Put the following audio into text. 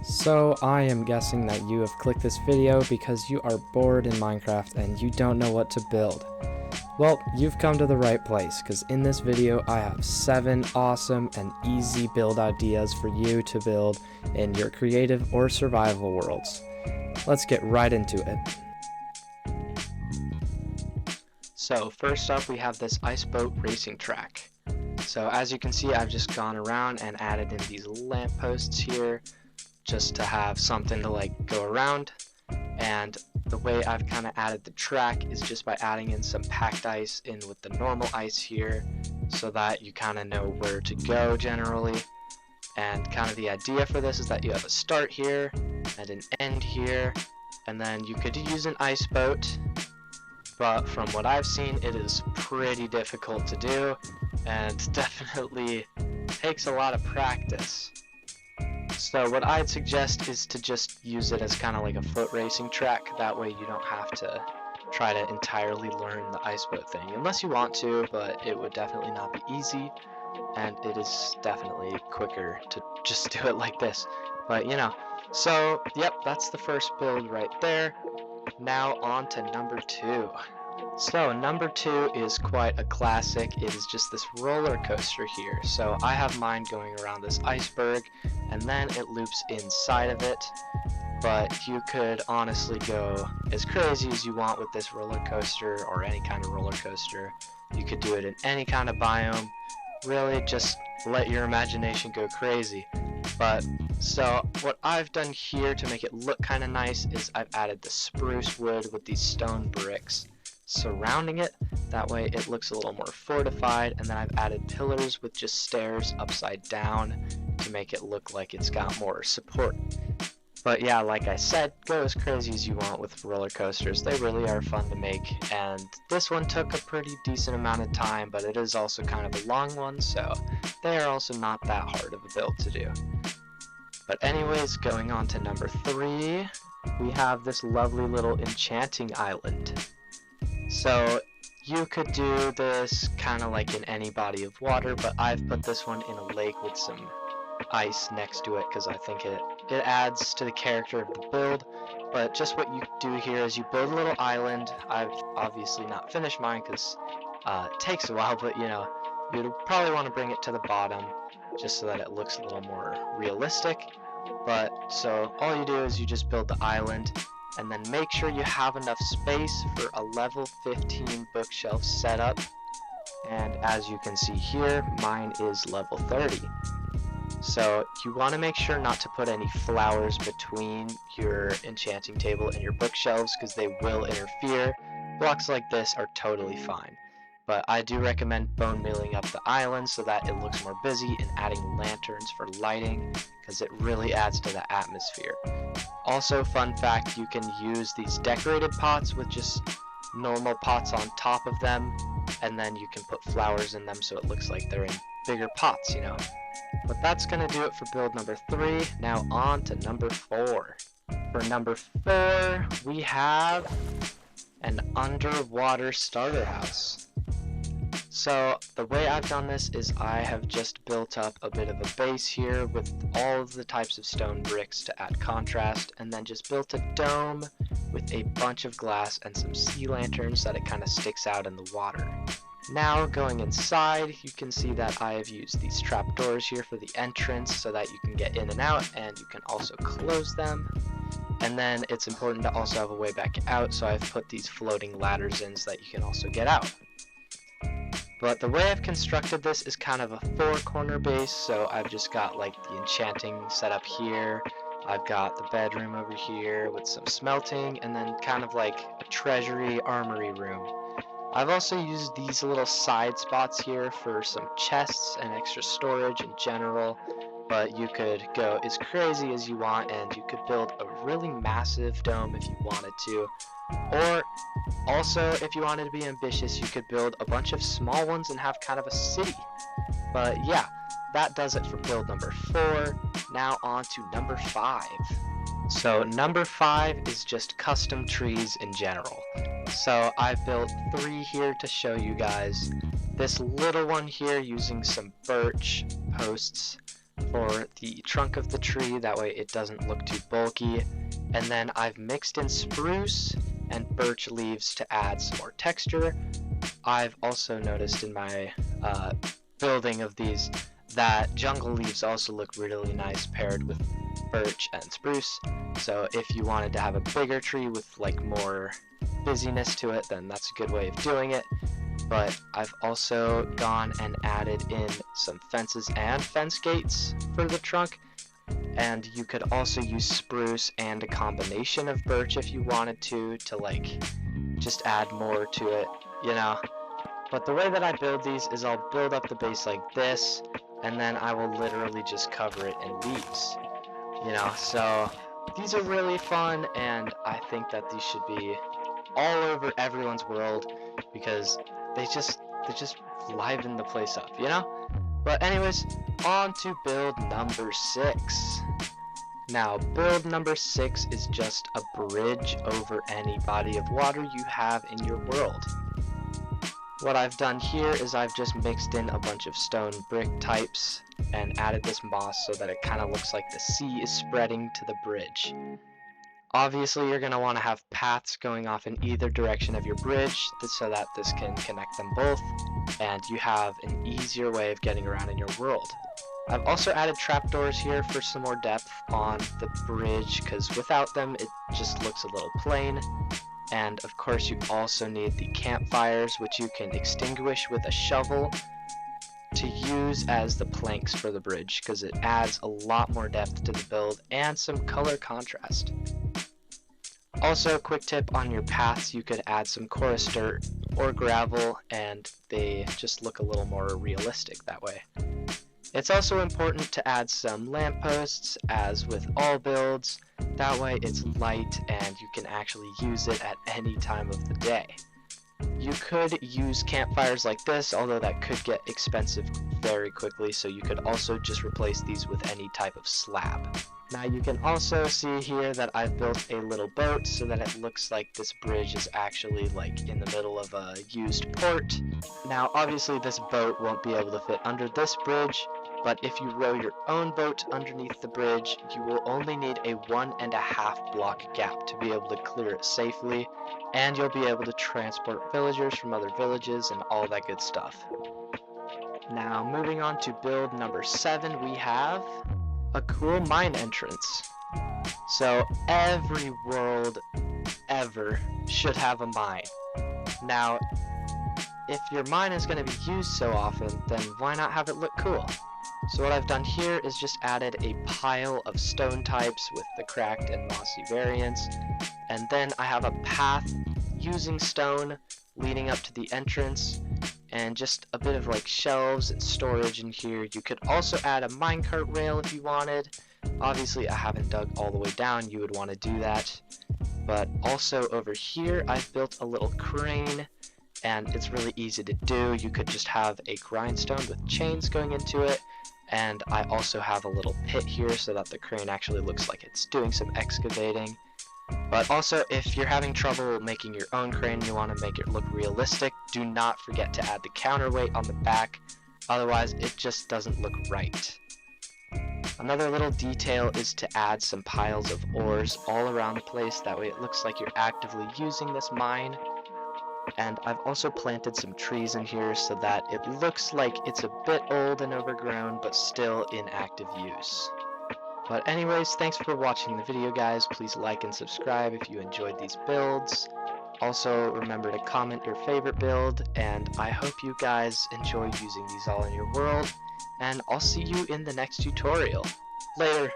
So I am guessing that you have clicked this video because you are bored in Minecraft and you don't know what to build. Well, you've come to the right place, because in this video I have 7 awesome and easy build ideas for you to build in your creative or survival worlds. Let's get right into it. So first up, we have this ice boat racing track. So as you can see, I've just gone around and added in these lampposts here just to have something to go around. And the way I've kind of added the track is just by adding in some packed ice in with the normal ice here, so that you kind of know where to go generally. And kind of the idea for this is that you have a start here and an end here, and then you could use an ice boat, but from what I've seen, it is pretty difficult to do and definitely takes a lot of practice. So what I'd suggest is to just use it as kind of like a foot racing track. That way you don't have to try to entirely learn the ice boat thing, unless you want to, but it would definitely not be easy, and it is definitely quicker to just do it like this. But so yep, that's the first build right there. Now on to number 2. So number 2 is quite a classic. It is just this roller coaster here. So I have mine going around this iceberg, and then it loops inside of it. But you could honestly go as crazy as you want with this roller coaster, or any kind of roller coaster. You could do it in any kind of biome. Really just let your imagination go crazy. But so what I've done here to make it look kind of nice is I've added the spruce wood with these stone bricks surrounding it. That way it looks a little more fortified, and then I've added pillars with just stairs upside down to make it look like it's got more support. But yeah, like I said, go as crazy as you want with roller coasters. They really are fun to make, and this one took a pretty decent amount of time, but it is also kind of a long one, so they are also not that hard of a build to do. But anyways, going on to number 3, we have this lovely little Enchanting Island. So you could do this kind of like in any body of water, but I've put this one in a lake with some ice next to it because I think it adds to the character of the build. But just what you do here is you build a little island. I've obviously not finished mine because it takes a while, but you'd probably want to bring it to the bottom just so that it looks a little more realistic. But so all you do is you just build the island, and then make sure you have enough space for a level 15 bookshelf setup. And as you can see here, mine is level 30. So you want to make sure not to put any flowers between your enchanting table and your bookshelves, because they will interfere. Blocks like this are totally fine. But I do recommend bone milling up the island so that it looks more busy, and adding lanterns for lighting, because it really adds to the atmosphere. Also, fun fact, you can use these decorated pots with just normal pots on top of them, and then you can put flowers in them so it looks like they're in bigger pots, But that's going to do it for build number 3. Now on to number 4. For number 4, we have an underwater starter house. So the way I've done this is I have just built up a bit of a base here with all of the types of stone bricks to add contrast, and then just built a dome with a bunch of glass and some sea lanterns so that it kind of sticks out in the water. Now going inside, you can see that I have used these trapdoors here for the entrance so that you can get in and out, and you can also close them. And then it's important to also have a way back out, so I've put these floating ladders in so that you can also get out. But the way I've constructed this is kind of a 4-corner base, so I've just got the enchanting set up here. I've got the bedroom over here with some smelting, and then kind of like a treasury armory room. I've also used these little side spots here for some chests and extra storage in general, but you could go as crazy as you want, and you could build a really massive dome if you wanted to. Or also, if you wanted to be ambitious, you could build a bunch of small ones and have kind of a city. But yeah, that does it for build number 4. Now on to number 5. So number 5 is just custom trees in general. So I've built 3 here to show you guys. This little one here using some birch posts for the trunk of the tree, that way it doesn't look too bulky. And then I've mixed in spruce and birch leaves to add some more texture. I've also noticed in my building of these that jungle leaves also look really nice paired with birch and spruce. So if you wanted to have a bigger tree with like more busyness to it, then that's a good way of doing it. But I've also gone and added in some fences and fence gates for the trunk. And you could also use spruce and a combination of birch if you wanted to like just add more to it, you know. But the way that I build these is I'll build up the base like this, and then I will literally just cover it in leaves, you know. So these are really fun, and I think that these should be all over everyone's world because they just liven the place up, you know. But anyways, on to build number 6. Now, build number 6 is just a bridge over any body of water you have in your world. What I've done here is I've just mixed in a bunch of stone brick types and added this moss so that it kind of looks like the sea is spreading to the bridge. Obviously, you're going to want to have paths going off in either direction of your bridge so that this can connect them both, and you have an easier way of getting around in your world. I've also added trapdoors here for some more depth on the bridge, because without them it just looks a little plain. And of course you also need the campfires, which you can extinguish with a shovel to use as the planks for the bridge, because it adds a lot more depth to the build and some color contrast. Also, a quick tip on your paths, you could add some chorus dirt or gravel and they just look a little more realistic that way. It's also important to add some lampposts, as with all builds, that way it's light and you can actually use it at any time of the day. You could use campfires like this, although that could get expensive very quickly, so you could also just replace these with any type of slab. Now you can also see here that I've built a little boat so that it looks like this bridge is actually like in the middle of a used port. Now obviously this boat won't be able to fit under this bridge, but if you row your own boat underneath the bridge, you will only need a 1.5 block gap to be able to clear it safely, and you'll be able to transport villagers from other villages and all that good stuff. Now moving on to build number 7, we have a cool mine entrance. So every world ever should have a mine. Now, if your mine is going to be used so often, then why not have it look cool? So what I've done here is just added a pile of stone types with the cracked and mossy variants, and then I have a path using stone leading up to the entrance, and just a bit of like shelves and storage in here. You could also add a minecart rail if you wanted. Obviously I haven't dug all the way down, you would want to do that. But also over here I've built a little crane, and it's really easy to do. You could just have a grindstone with chains going into it, and I also have a little pit here so that the crane actually looks like it's doing some excavating. But also, if you're having trouble making your own crane and you want to make it look realistic, do not forget to add the counterweight on the back, otherwise it just doesn't look right. Another little detail is to add some piles of ores all around the place, that way it looks like you're actively using this mine. And I've also planted some trees in here so that it looks like it's a bit old and overgrown, but still in active use. But anyways, thanks for watching the video, guys. Please like and subscribe if you enjoyed these builds. Also, remember to comment your favorite build, and I hope you guys enjoy using these all in your world, and I'll see you in the next tutorial. Later!